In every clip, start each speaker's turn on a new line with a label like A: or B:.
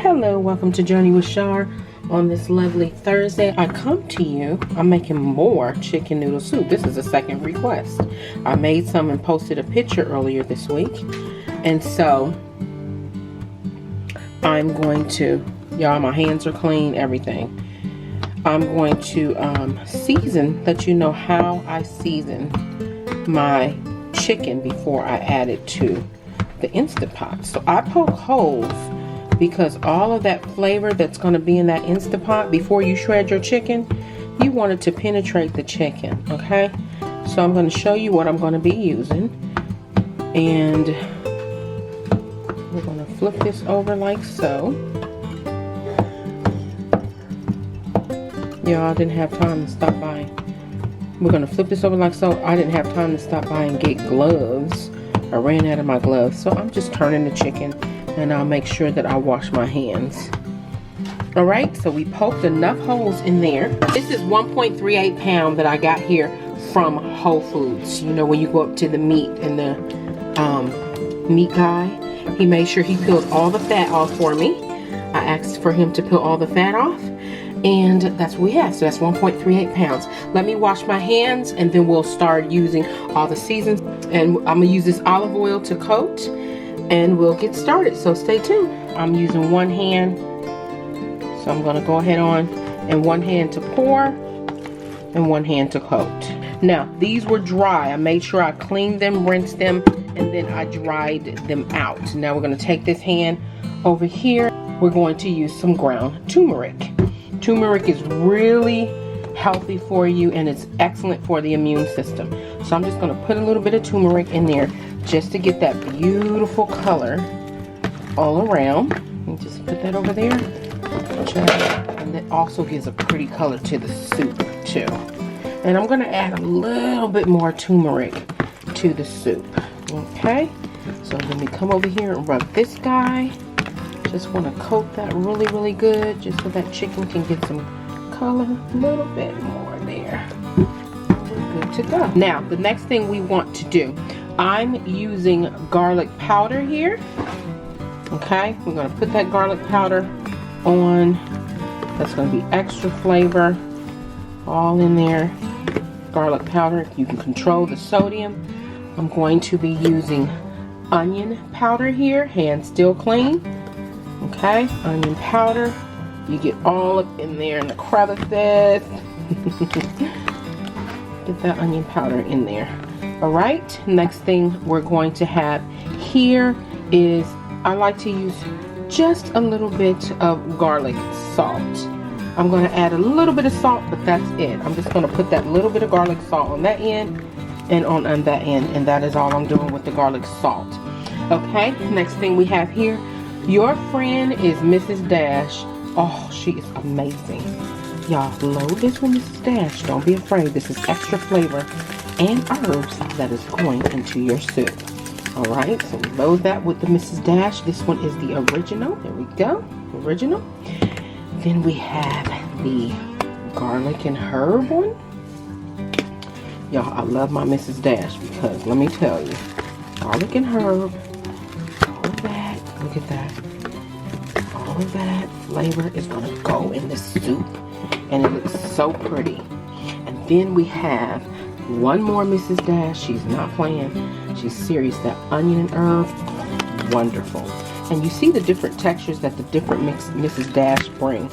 A: Hello, welcome to Journey with Shar. On this lovely Thursday, I come to you. I'm making more chicken noodle soup. This is a second request. I made some and posted a picture earlier this week. And so, I'm going to, y'all, my hands are clean, everything. I'm going to season, let you know how I season my chicken before I add it to the Instant Pot. So I poke holes because all of that flavor that's going to be in that Instant Pot before you shred your chicken, you want it to penetrate the chicken, okay? So I'm going to show you what I'm going to be using, and we're going to flip this over like so. Y'all, I didn't have time to stop by. We're going to flip this over like so. I didn't have time to stop by and get gloves. I ran out of my gloves, so I'm just turning the chicken, and I'll make sure that I wash my hands. Alright, so we poked enough holes in there. This is 1.38 pound that I got here from Whole Foods. You know, when you go up to the meat and the meat guy, he made sure he peeled all the fat off for me. I asked for him to peel all the fat off, and that's what we have. So that's 1.38 pounds. Let me wash my hands, and then we'll start using all the seasons. And I'm gonna use this olive oil to coat, and we'll get started. So stay tuned. I'm using one hand, so I'm gonna go ahead on, and one hand to pour, and one hand to coat. Now, these were dry. I made sure I cleaned them, rinsed them, and then I dried them out. Now we're gonna take this hand over here. We're going to use some ground turmeric. Turmeric is really healthy for you, and it's excellent for the immune system. So I'm just going to put a little bit of turmeric in there just to get that beautiful color all around. And just put that over there. And that also gives a pretty color to the soup too. And I'm going to add a little bit more turmeric to the soup. Okay, so let me come over here and rub this guy. Just want to coat that really good, just so that chicken can get some color. A little bit more there. We're good to go. Now, the next thing we want to do, I'm using garlic powder here. Okay, we're going to put that garlic powder on. That's going to be extra flavor all in there. Garlic powder, you can control the sodium. I'm going to be using onion powder here, hands still clean. Okay, onion powder. You get all up in there in the crevices. Get that onion powder in there. Alright, next thing we're going to have here is, I like to use just a little bit of garlic salt. I'm going to add a little bit of salt, but that's it. I'm just going to put that little bit of garlic salt on that end and on that end, and that is all I'm doing with the garlic salt. Okay, next thing we have here, your friend is Mrs. Dash. Oh, she is amazing. Y'all, load this with Mrs. Dash. Don't be afraid. This is extra flavor and herbs that is going into your soup. Alright, so we load that with the Mrs. Dash. This one is the original. There we go. Original. Then we have the garlic and herb one. Y'all, I love my Mrs. Dash because, let me tell you, garlic and herb, all of that, look at that. All of that flavor is going to go in the soup, and it looks so pretty. And then we have one more Mrs. Dash. She's not playing. She's serious. That onion and herb, wonderful. And you see the different textures that the different Mrs. Dash bring.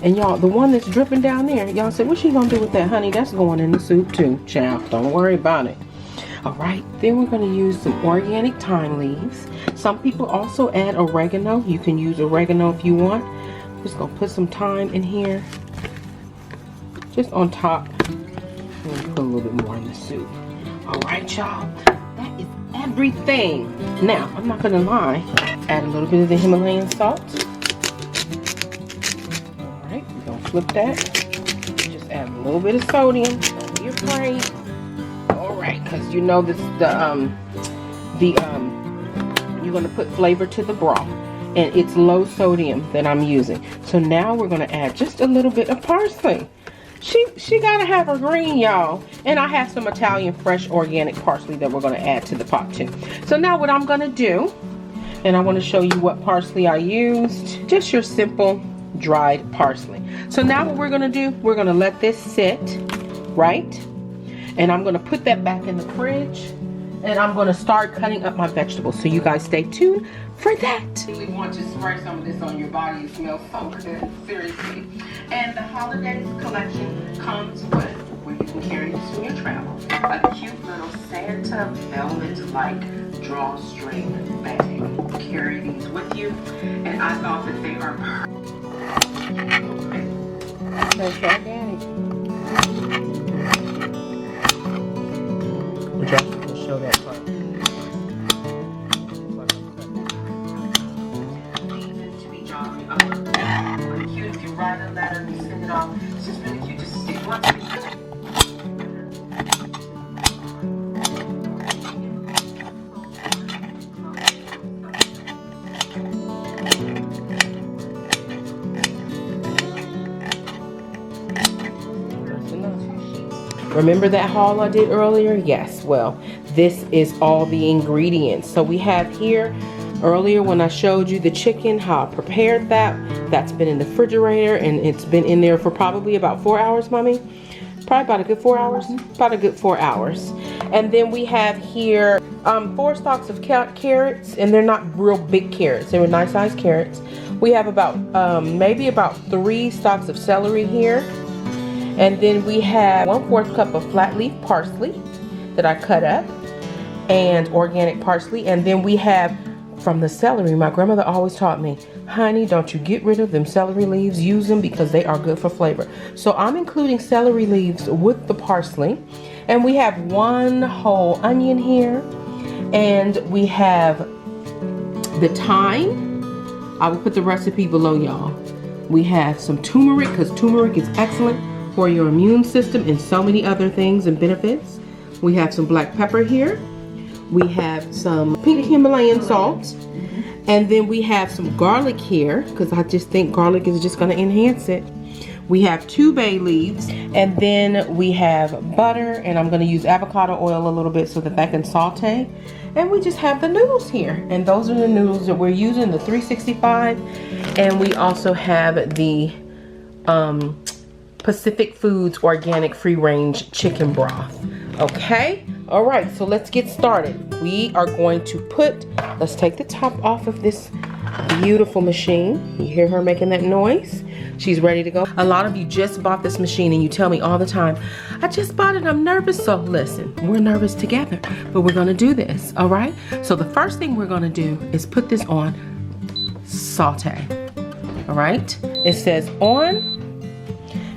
A: And y'all, the one that's dripping down there, y'all said, what's she going to do with that, honey? That's going in the soup too, child. Don't worry about it. Alright, then we're going to use some organic thyme leaves. Some people also add oregano. You can use oregano if you want. I'm just going to put some thyme in here, just on top, and put a little bit more in the soup. Alright, y'all, that is everything. Now, I'm not going to lie, add a little bit of the Himalayan salt. Alright, we're going to flip that. Just add a little bit of sodium. Don't be afraid. Alright, because you know this, you're going to put flavor to the broth, and it's low sodium that I'm using. So now we're going to add just a little bit of parsley. She got to have her green, y'all. And I have some Italian fresh organic parsley that we're going to add to the pot too. So now what I'm going to do, And I want to show you what parsley I used. Just your simple dried parsley. So now what we're going to do, we're going to let this sit, right? And I'm going to put that back in the fridge. And I'm going to start cutting up my vegetables. So you guys stay tuned for that. You really want to spray some of this on your body. It smells so good, seriously. And the holidays collection comes with, where you can carry this in your travel, a cute little Santa velvet-like drawstring bag. Carry these with you. And I thought that they are perfect. That's right, Daddy. Show that part. To be jolly. Really cute if you write a letter and send it off. It's just really cute to see what's Remember that haul I did earlier? Yes, well, this is all the ingredients. So we have here, earlier when I showed you the chicken, how I prepared that. That's been in the refrigerator and it's been in there for probably about 4 hours, Mommy. Probably about a good 4 hours. About a good 4 hours. And then we have here 4 stalks of carrots, and they're not real big carrots. They were nice sized carrots. We have about maybe about 3 stalks of celery here. And then we have 1/4 cup of flat leaf parsley that I cut up, and organic parsley. And then we have from the celery, my grandmother always taught me, honey, don't you get rid of them celery leaves, use them because they are good for flavor. So I'm including celery leaves with the parsley. And we have 1 whole onion here, and we have the thyme. I will put the recipe below, y'all. We have some turmeric, because turmeric is excellent for your immune system and so many other things and benefits. We have some black pepper here. We have some pink Himalayan salt. And then we have some garlic here, because I just think garlic is just going to enhance it. We have 2 bay leaves. And then we have butter, and I'm going to use avocado oil a little bit so that can saute. And we just have the noodles here. And those are the noodles that we're using, the 365. And we also have the Pacific Foods organic free range chicken broth. Okay, all right, so let's get started. We are going to let's take the top off of this beautiful machine. You hear her making that noise? She's ready to go. A lot of you just bought this machine and you tell me all the time, I just bought it, I'm nervous. So listen, we're nervous together, but we're gonna do this, all right? So the first thing we're gonna do is put this on saute, all right? It says on.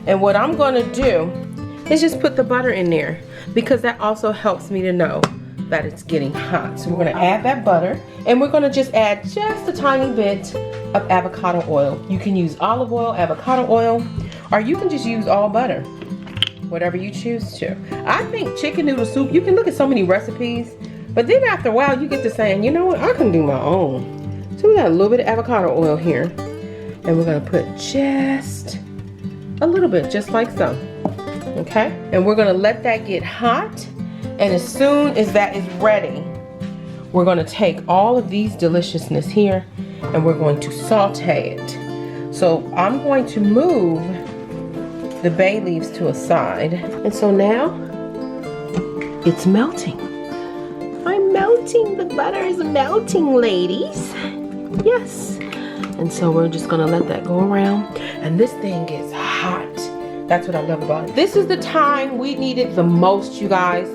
A: And what I'm gonna do is just put the butter in there, because that also helps me to know that it's getting hot. So we're gonna add that butter, and we're gonna just add just a tiny bit of avocado oil. You can use olive oil, avocado oil, or you can just use all butter, whatever you choose to. I think chicken noodle soup, you can look at so many recipes, but then after a while you get to saying, you know what, I can do my own. So we got a little bit of avocado oil here, and we're gonna put just a little bit, just like so, okay? And we're gonna let that get hot, and as soon as that is ready, we're gonna take all of these deliciousness here, and we're going to saute it. So I'm going to move the bay leaves to a side, and so now it's melting. I'm melting, the butter is melting, ladies. Yes. And so we're just gonna let that go around, and this thing gets hot. That's what I love about it. This is the time we need it the most, you guys.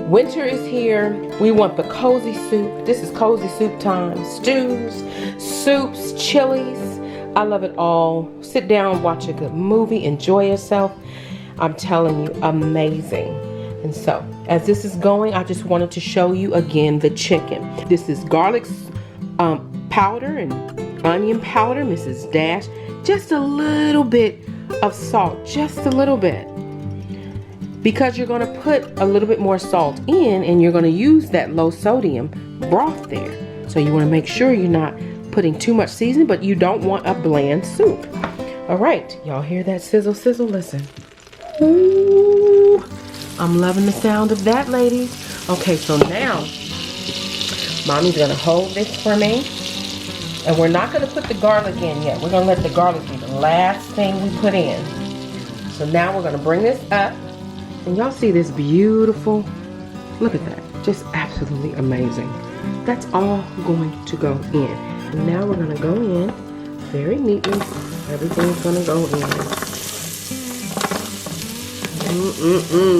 A: Winter is here. We want the cozy soup. This is cozy soup time. Stews, soups, chilies. I love it all. Sit down, watch a good movie, enjoy yourself. I'm telling you, amazing. And so, as this is going, I just wanted to show you again the chicken. This is garlic powder and onion powder, Mrs. Dash. Just a little bit of salt, just a little bit. Because you're gonna put a little bit more salt in, and you're gonna use that low sodium broth there. So you wanna make sure you're not putting too much seasoning, but you don't want a bland soup. All right, y'all hear that sizzle, sizzle? Listen. Ooh, I'm loving the sound of that, ladies. Okay, so now Mommy's gonna hold this for me. And we're not gonna put the garlic in yet. We're gonna let the garlic be the last thing we put in. So now we're gonna bring this up. And y'all see this beautiful, look at that. Just absolutely amazing. That's all going to go in. And now we're gonna go in very neatly. Everything's gonna go in.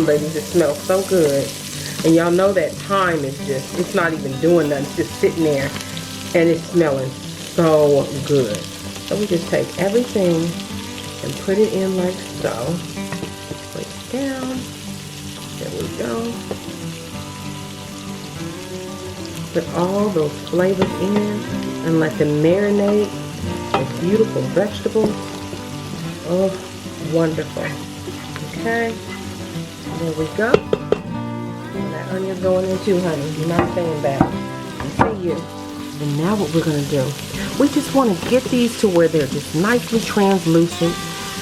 A: Ladies, it smells so good. And y'all know that thyme is just, it's not even doing nothing. It's just sitting there and it's smelling so good. So we just take everything and put it in like so. Put it down. There we go. Put all those flavors in and let them marinate with beautiful vegetables. Oh, wonderful. Okay, there we go. And that onion's going in too, honey. You're not saying that. I see you. And now what we're gonna do, we just want to get these to where they're just nicely translucent.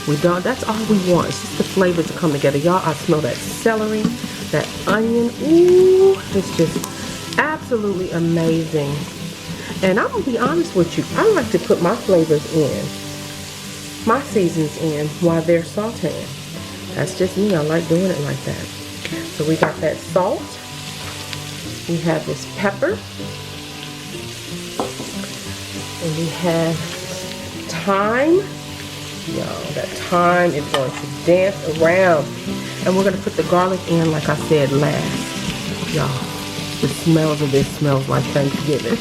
A: That's all we want. It's just the flavors to come together. Y'all, I smell that celery, that onion. Ooh, it's just absolutely amazing. And I'm gonna be honest with you, I like to put my flavors in, my seasonings in while they're sauteing. That's just me. I like doing it like that. So we got that salt. We have this pepper. And we have thyme. Y'all, that thyme is going to dance around. And we're going to put the garlic in, like I said, last. Y'all, the smells of this smells like Thanksgiving.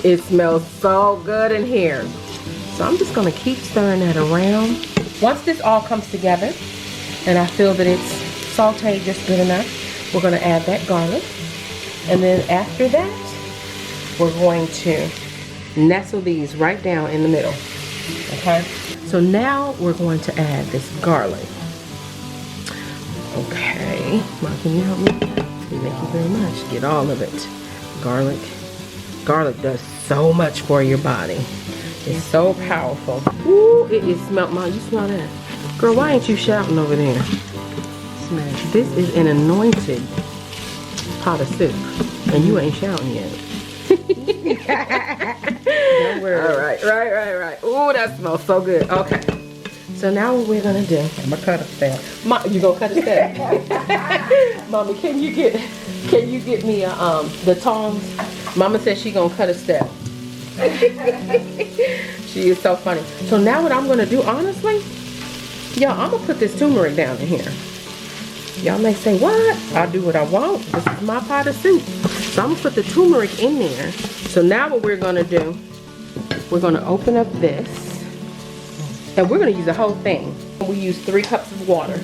A: It smells so good in here. So I'm just going to keep stirring that around. Once this all comes together, and I feel that it's sauteed just good enough, we're going to add that garlic. And then after that, we're going to nestle these right down in the middle. Okay? So now we're going to add this garlic. Okay. Mom, can you help me? Thank you very much. Get all of it. Garlic. Garlic does so much for your body. It's so powerful. Ooh, it is smell. Mom, you smell that? Girl, why ain't you shouting over there? Smell. This is an anointed pot of soup, and you ain't shouting yet. Don't worry. Right. Ooh, that smells so good. Okay. So now what we're gonna do? I'm gonna cut a step. You gonna cut a step? Mommy, can you get me the tongs? Mama said she gonna cut a step. She is so funny. So now what I'm gonna do, honestly, y'all, I'm gonna put this turmeric down in here. Y'all may say, what? I'll do what I want. This is my pot of soup. So I'm gonna put the turmeric in there. So now what we're gonna do, we're gonna open up this, and we're gonna use the whole thing. We use 3 cups of water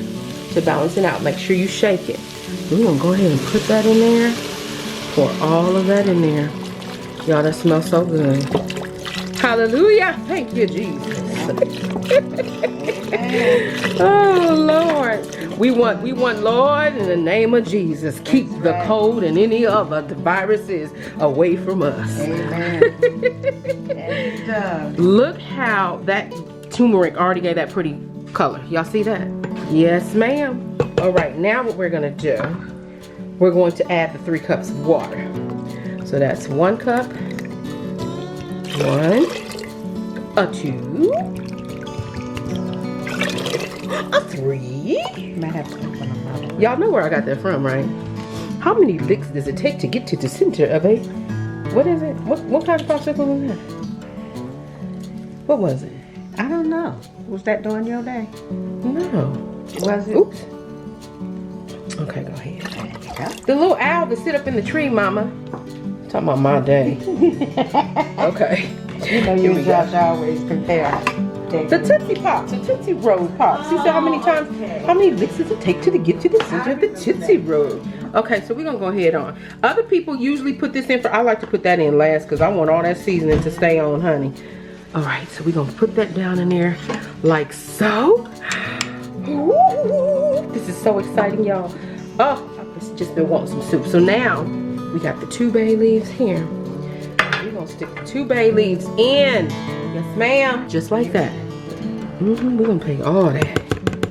A: to balance it out. Make sure you shake it. We're gonna go ahead and put that in there. Pour all of that in there. Y'all, that smells so good. Hallelujah. Thank you, Jesus. Oh, Lord. We want, Lord, in the name of Jesus, keep the cold and any other viruses away from us. Amen. Look how that turmeric already gave that pretty color. Y'all see that? Yes, ma'am. All right, now what we're going to do, we're going to add the 3 cups of water. So that's 1 cup, 1, a 2, a 3. Y'all know where I got that from, right? How many licks does it take to get to the center of a, what is it? What kind of popsicle was that? What was it?
B: I don't know. Was that during your day?
A: No.
B: Was it?
A: Oops. Okay, go ahead. The little owl that sit up in the tree, Mama. I'm talking about my day. Okay.
B: You know you just always compare.
A: The Tootsie Pops, the Tootsie Roll Pops. He said how many licks does it take to get to the center of the Tootsie Roll? Okay, so we're gonna go ahead on. Other people usually put this in I like to put that in last because I want all that seasoning to stay on, honey. All right, so we're gonna put that down in there like so. Ooh, this is so exciting, y'all. Oh, I've just been wanting some soup. So now we got the 2 bay leaves here. We're gonna stick the 2 bay leaves in. Yes, ma'am. Just like that. We're gonna pay all that.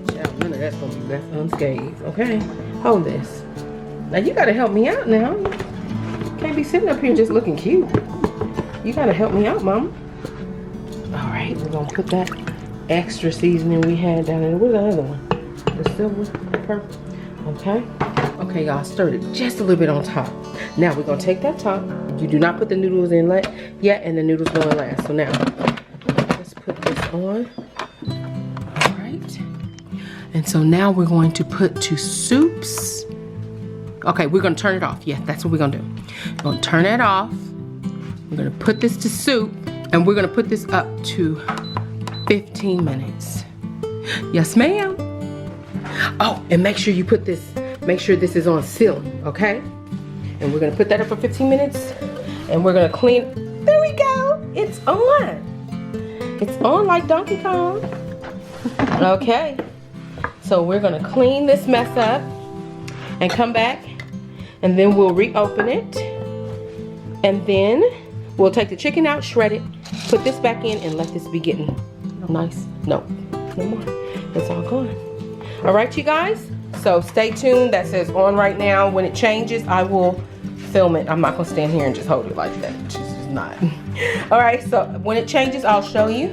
A: Child, none of that's gonna be left unscathed. Okay, hold this. Now you gotta help me out now. can't be sitting up here just looking cute. You gotta help me out, Mama. All right, we're gonna put that extra seasoning we had down in. Where's the other one? The silver, purple. Okay. Okay, y'all, stirred it just a little bit on top. Now we're gonna take that top. You do not put the noodles in yet, and the noodles go in last. So now, let's put this on. All right. And so now we're going to put 2 soups. Okay, we're gonna turn it off. Yeah, that's what we're gonna do. We're gonna turn it off. We're gonna put this to soup, and we're gonna put this up to 15 minutes. Yes, ma'am. Oh, and make sure you put this, make sure this is on sealing, okay? And we're gonna put that up for 15 minutes, and we're gonna clean. There we go. It's on. It's on like Donkey Kong. Okay. So we're gonna clean this mess up and come back, and then we'll reopen it, and then we'll take the chicken out, shred it, put this back in, and let this be getting nice. No more. It's all gone. All right, you guys. So stay tuned. That says on right now. When it changes, I will film it. I'm not gonna stand here and just hold it like that. It's just not. All right. So when it changes, I'll show you.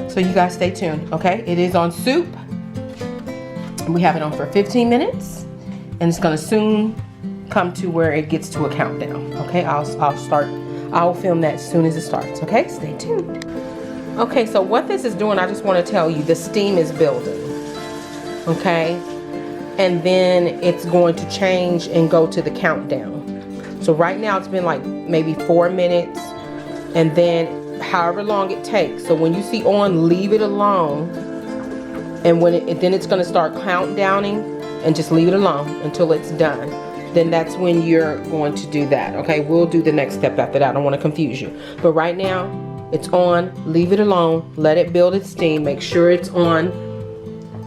A: So you guys stay tuned. Okay. It is on soup. We have it on for 15 minutes, and it's gonna soon come to where it gets to a countdown. Okay. I'll film that as soon as it starts. Okay. Stay tuned. Okay. So what this is doing, I just want to tell you, the steam is building. Okay. And then it's going to change and go to the countdown. So right now it's been like maybe 4 minutes, and then however long it takes. So when you see on, leave it alone, and when then it's going to start countdowning, and just leave it alone until it's done. Then that's when you're going to do that. Okay, we'll do the next step after that. I don't want to confuse you, but right now it's on. Leave it alone. Let it build its steam. Make sure it's on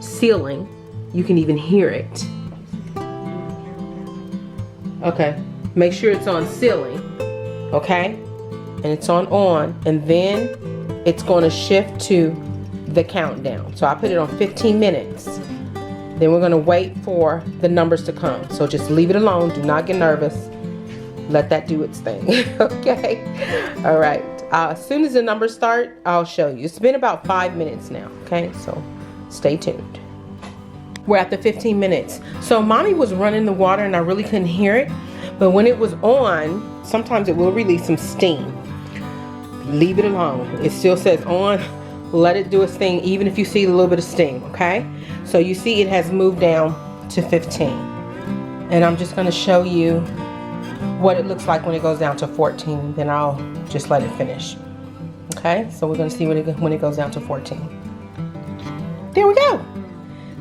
A: sealing. You can even hear it. Okay, make sure it's on sealing, okay? And it's on, and then it's gonna shift to the countdown. So I put it on 15 minutes. Then we're gonna wait for the numbers to come. So just leave it alone, do not get nervous. Let that do its thing, okay? All right, as soon as the numbers start, I'll show you. It's been about 5 minutes now, okay? So stay tuned. We're at the 15 minutes. So mommy was running the water and I really couldn't hear it. But when it was on, sometimes it will release some steam. Leave it alone. It still says on. Let it do its thing, even if you see a little bit of steam, okay? So you see it has moved down to 15. And I'm just gonna show you what it looks like when it goes down to 14. Then I'll just let it finish. Okay, so we're gonna see when it goes down to 14. There we go.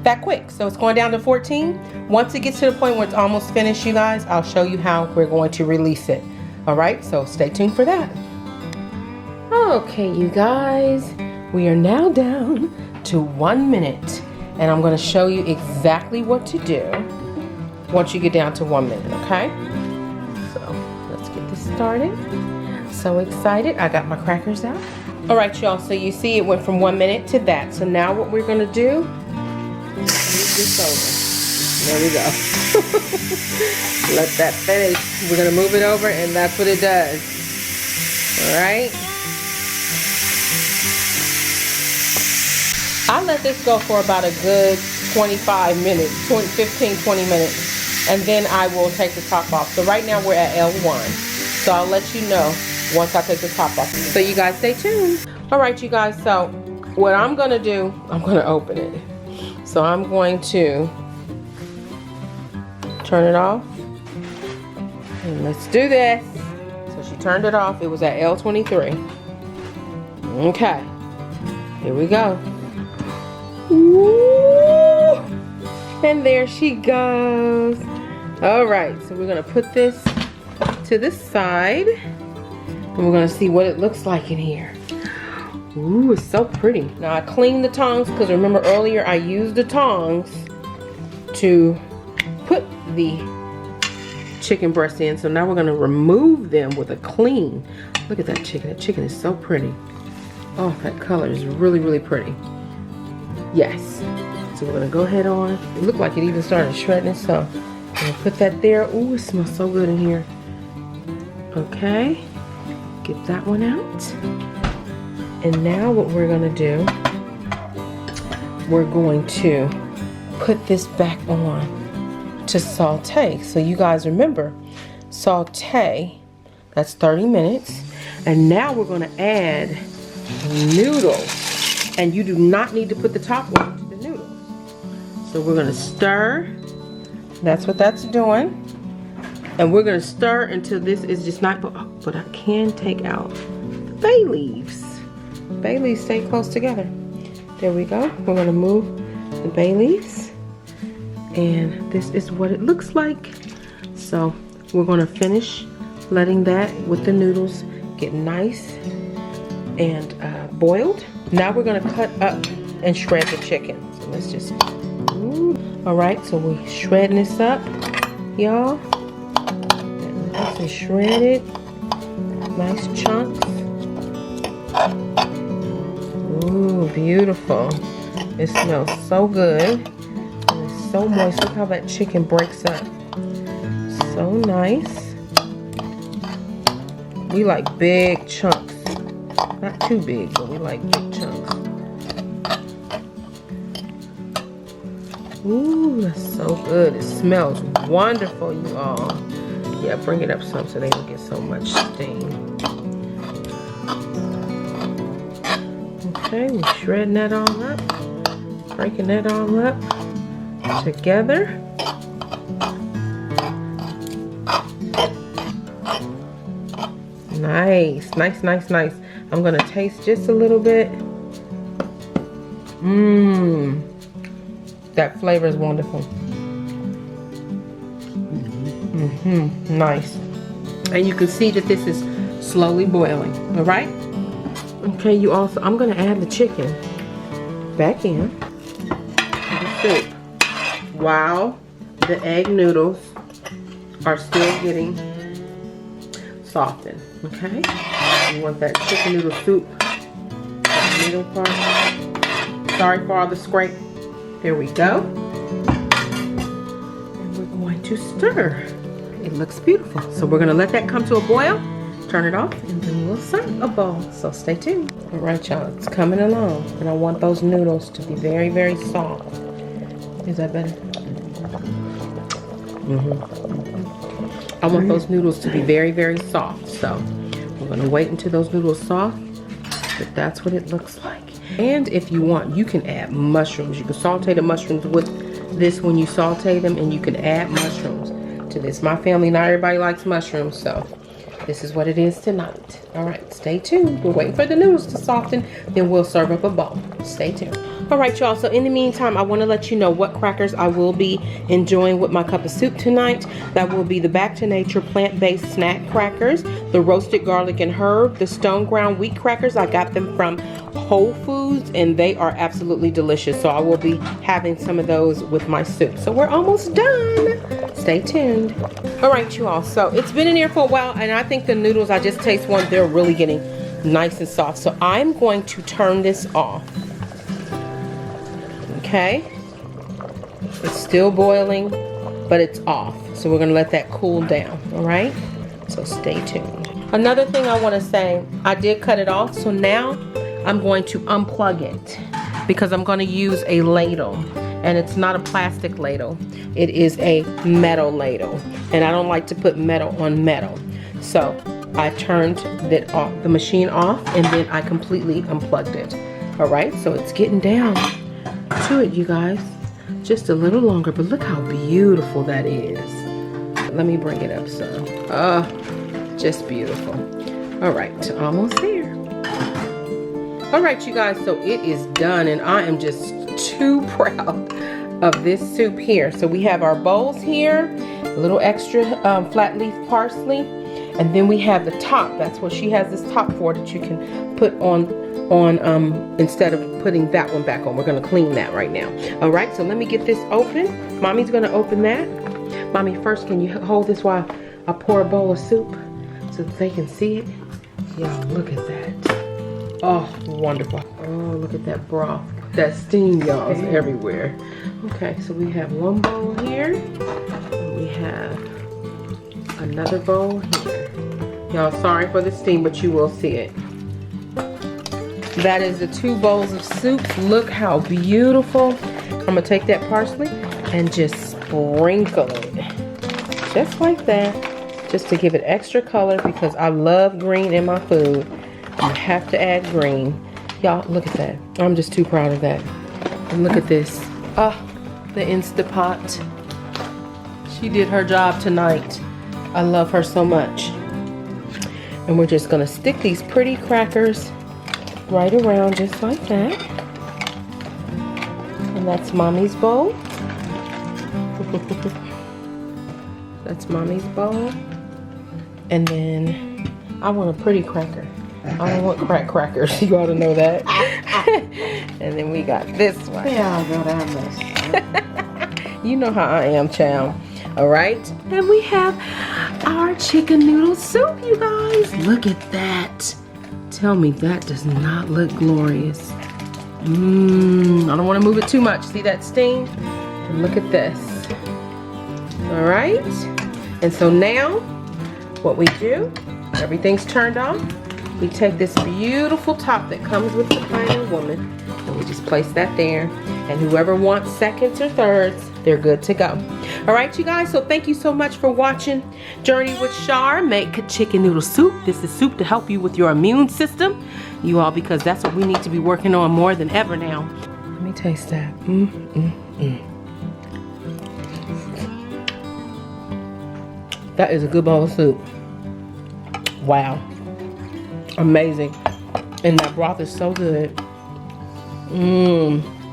A: That quick. So it's going down to 14. Once it gets to the point where it's almost finished, you guys, I'll show you how we're going to release it. All right, so stay tuned for that. Okay, you guys, we are now down to 1 minute, and I'm going to show you exactly what to do once you get down to 1 minute, okay? So let's get this started. So excited. I got my crackers out. All right, y'all, so you see it went from 1 minute to that. So now what we're going to do, move this over. There we go. Let that finish. We're gonna move it over, and that's what it does. All right. I let this go for about a good 25 minutes, 15, 20 minutes, and then I will take the top off. So right now we're at L1. So I'll let you know once I take the top off. So you guys stay tuned. All right, you guys. So what I'm gonna do, I'm gonna open it. So I'm going to turn it off. And let's do this. So she turned it off. It was at L23. Okay. Here we go. Ooh. And there she goes. All right. So we're going to put this to the side. And we're going to see what it looks like in here. Ooh, it's so pretty. Now I cleaned the tongs because remember earlier I used the tongs to put the chicken breast in. So now we're going to remove them with a clean. Look at that chicken. That chicken is so pretty. Oh, that color is really, really pretty. Yes. So we're going to go ahead on. It looked like it even started shredding. So I'm going to put that there. Ooh, it smells so good in here. Okay, get that one out. And now what we're gonna do, we're going to put this back on to saute. So you guys remember, saute, that's 30 minutes. And now we're gonna add noodles. And you do not need to put the top one to the noodles. So we're gonna stir. That's what that's doing. And we're gonna stir until this is just not, but I can take out the bay leaves. Bay leaves stay close together. There we go. We're gonna move the bay leaves. And this is what it looks like. So we're gonna finish letting that with the noodles get nice and boiled. Now we're gonna cut up and shred the chicken. So let's just, all right, so we're shredding this up, y'all. Nice and shredded, nice chunks. Ooh, beautiful. It smells so good. And it's so moist. Look how that chicken breaks up. So nice. We like big chunks. Not too big, but we like big chunks. Ooh, that's so good. It smells wonderful, you all. Yeah, bring it up some so they don't get so much steam. Okay, we're shredding that all up. Breaking that all up together. Nice, nice, nice, nice. I'm gonna taste just a little bit. Mmm. That flavor is wonderful. Nice. And you can see that this is slowly boiling, all right? Okay, you also, I'm gonna add the chicken back in to the soup. Wow, the egg noodles are still getting softened, okay? You want that chicken noodle soup, the middle part. Sorry for all the scrape. There we go. And we're going to stir. It looks beautiful. So we're gonna let that come to a boil, turn it off, and then we'll serve a bowl. So stay tuned. All right, y'all, it's coming along. And I want those noodles to be very, very soft. Is that better? I want those noodles to be very, very soft. So we're gonna wait until those noodles soft, but that's what it looks like. And if you want, you can add mushrooms. You can saute the mushrooms with this when you saute them, and you can add mushrooms to this. My family, not everybody likes mushrooms, so this is what it is tonight. All right, stay tuned. We're waiting for the noodles to soften, then we'll serve up a bowl. Stay tuned. All right, y'all, so in the meantime, I want to let you know what crackers I will be enjoying with my cup of soup tonight. That will be the Back to Nature plant-based snack crackers, the roasted garlic and herb, the stone ground wheat crackers. I got them from Whole Foods, and they are absolutely delicious. So I will be having some of those with my soup. So we're almost done. Stay tuned. All right, you all, so it's been in here for a while, and I think the noodles, I just taste one, they're really getting nice and soft. So I'm going to turn this off. Okay, it's still boiling, but it's off. So we're gonna let that cool down, all right? So stay tuned. Another thing I wanna say, I did cut it off, so now I'm going to unplug it because I'm gonna use a ladle, and it's not a plastic ladle. It is a metal ladle, and I don't like to put metal on metal. So I turned the machine off, and then I completely unplugged it. All right, so it's getting down to it, you guys. Just a little longer, but look how beautiful that is. Let me bring it up some. Just beautiful. All right, almost there. All right, you guys, so it is done, and I am just too proud of this soup here. So we have our bowls here, a little extra flat leaf parsley, and then we have the top. That's what she has this top for, that you can put on instead of putting that one back on. We're gonna clean that right now. All right, so let me get this open. Mommy's gonna open that. Mommy, first, can you hold this while I pour a bowl of soup so that they can see it? Y'all, look at that. Oh, wonderful. Oh, look at that broth. That steam, y'all, is everywhere. Okay, so we have one bowl here. And we have another bowl here. Y'all, sorry for the steam, but you will see it. That is the 2 bowls of soup. Look how beautiful. I'm gonna take that parsley and just sprinkle it. Just like that. Just to give it extra color because I love green in my food. You have to add green. Y'all, look at that. I'm just too proud of that. And look at this. Oh, the Instapot. She did her job tonight. I love her so much. And we're just gonna stick these pretty crackers right around just like that. And that's Mommy's bowl. That's Mommy's bowl. And then I want a pretty cracker. I don't want crack crackers. You ought to know that. And then we got this one.
B: Yeah, I'll go down this.
A: You know how I am, child. All right. And we have our chicken noodle soup, you guys. Look at that. Tell me that does not look glorious. I don't want to move it too much. See that steam? And look at this. All right. And so now what we do, everything's turned off. We take this beautiful top that comes with the Pioneer Woman and we just place that there. And whoever wants seconds or thirds, they're good to go. All right, you guys, so thank you so much for watching Journey with Shar. Make chicken noodle soup. This is soup to help you with your immune system. You all, because that's what we need to be working on more than ever now. Let me taste that. That is a good bowl of soup. Wow. Amazing. And that broth is so good.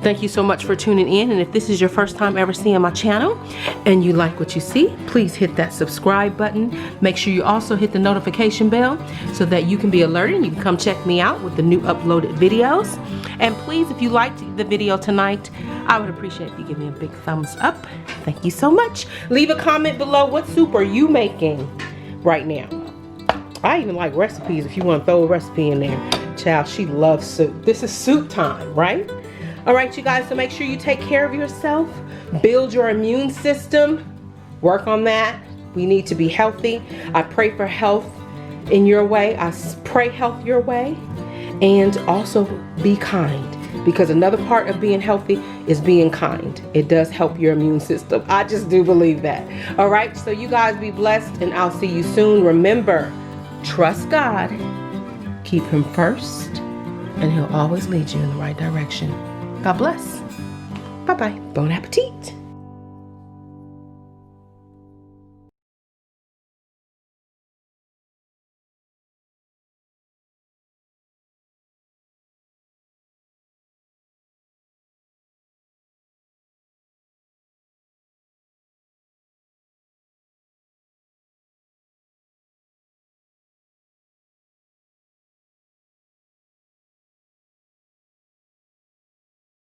A: Thank you so much for tuning in. And if this is your first time ever seeing my channel and you like what you see, please hit that subscribe button. Make sure you also hit the notification bell so that you can be alerted and you can come check me out with the new uploaded videos. And please, if you liked the video tonight, I would appreciate if you give me a big thumbs up. Thank you so much. Leave a comment below. What soup are you making right now? I even like recipes if you want to throw a recipe in there. Child, she loves soup. This is soup time, right? All right, you guys, so make sure you take care of yourself. Build your immune system. Work on that. We need to be healthy. I pray for health in your way. I pray health your way. And also be kind. Because another part of being healthy is being kind. It does help your immune system. I just do believe that. All right, so you guys be blessed and I'll see you soon. Remember, trust God, keep Him first, and He'll always lead you in the right direction. God bless. Bye-bye. Bon appetit.